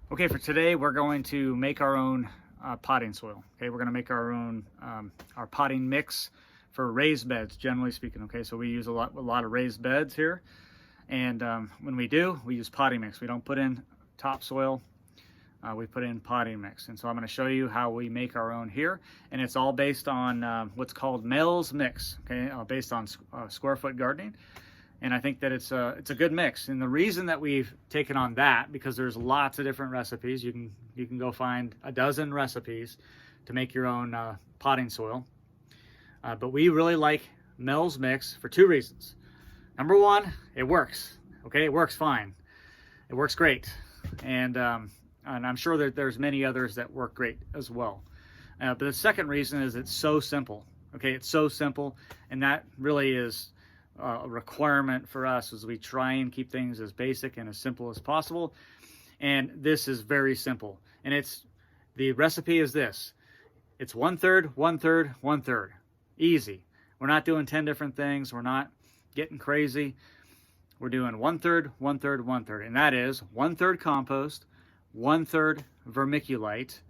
Okay, for today we're going to make our own potting soil. Okay, we're going to make our own our potting mix for raised beds, generally speaking. Okay, so we use a lot of raised beds here, and when we do, we use potting mix. We don't put in topsoil. We put in potting mix, and so I'm going to show you how we make our own here, and it's all based on what's called Mel's Mix. Okay, based on square foot gardening. And I think that it's a good mix. And the reason that we've taken on that, because there's lots of different recipes. You can go find a dozen recipes to make your own potting soil. But we really like Mel's Mix for two reasons. Number one, it works. Okay, it works fine. It works great. And I'm sure that there's many others that work great as well. But the second reason is it's so simple. Okay, it's so simple, and that really is a requirement for us as we try and keep things as basic and as simple as possible. And this is very simple. And the recipe is this. It's 1/3, 1/3, 1/3. Easy. We're not doing 10 different things. We're not getting crazy. We're doing 1/3, 1/3, 1/3. And that is 1/3 compost, 1/3 vermiculite,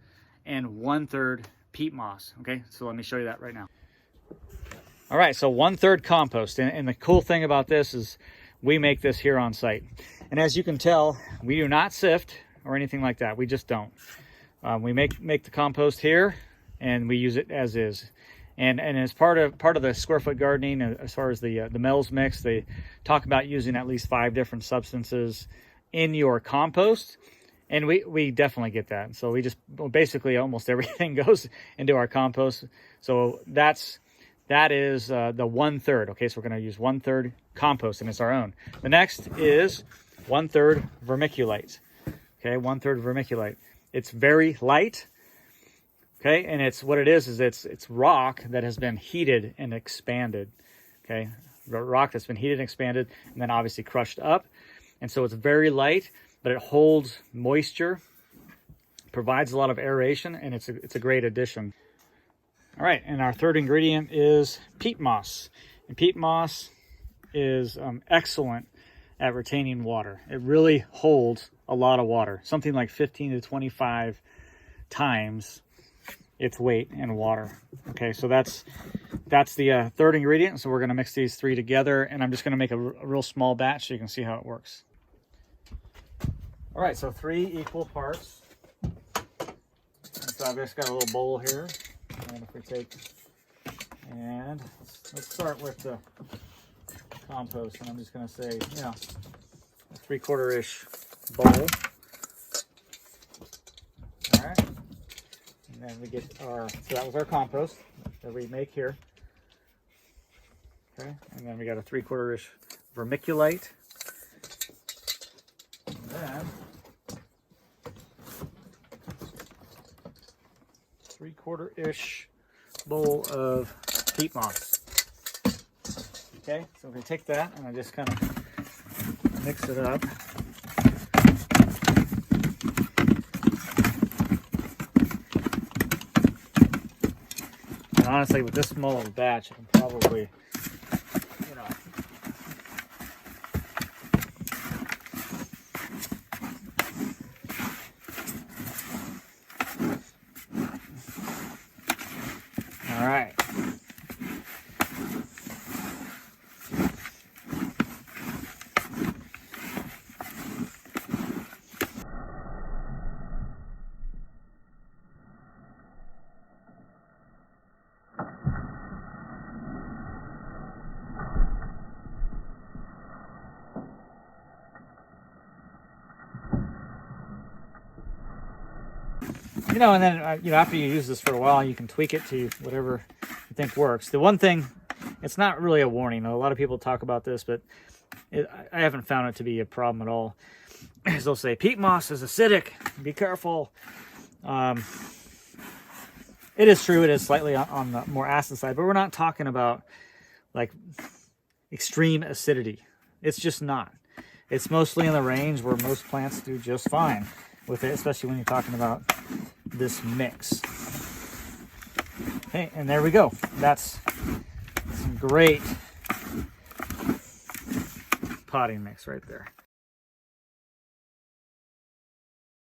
and 1/3 peat moss. Okay, so let me show you that right now. All right, so 1/3 compost. And the cool thing about this is we make this here on site. And as you can tell, we do not sift or anything like that. We just don't. We make the compost here, and we use it as is. And as part of the square foot gardening, as far as the Mel's Mix, they talk about using at least 5 different substances in your compost. And we definitely get that. So we just basically almost everything goes into our compost. So that is the 1/3. Okay, so we're going to use 1/3 compost, and it's our own. The next is 1/3 vermiculite. Okay, 1/3 vermiculite. It's very light. Okay, and what it is it's rock that has been heated and expanded. Okay, rock that's been heated and expanded, and then obviously crushed up. And so it's very light, but it holds moisture, provides a lot of aeration, and it's a great addition. All right, and our third ingredient is peat moss. And peat moss is excellent at retaining water. It really holds a lot of water, something like 15 to 25 times its weight in water. Okay, so that's the third ingredient. So we're going to mix these 3 together, and I'm just going to make a real small batch so you can see how it works. All right, so 3 equal parts. So I've just got a little bowl here. And if we take, and let's start with the compost, and I'm just going to say, a 3/4-ish bowl. All right, and then we get so that was our compost that we make here. Okay, and then we got a 3/4-ish vermiculite. And then 3/4-ish bowl of peat moss. Okay, so we're going to take that and I just kind of mix it up. And honestly, with this small of a batch, I can probably, all right. And then, after you use this for a while, you can tweak it to whatever you think works. The one thing, it's not really a warning. A lot of people talk about this, but I haven't found it to be a problem at all. As they'll say, peat moss is acidic. Be careful. It is true. It is slightly on the more acid side, but we're not talking about like extreme acidity. It's just not. It's mostly in the range where most plants do just fine with it, especially when you're talking about this mix. Okay, and there we go. That's some great potting mix right there.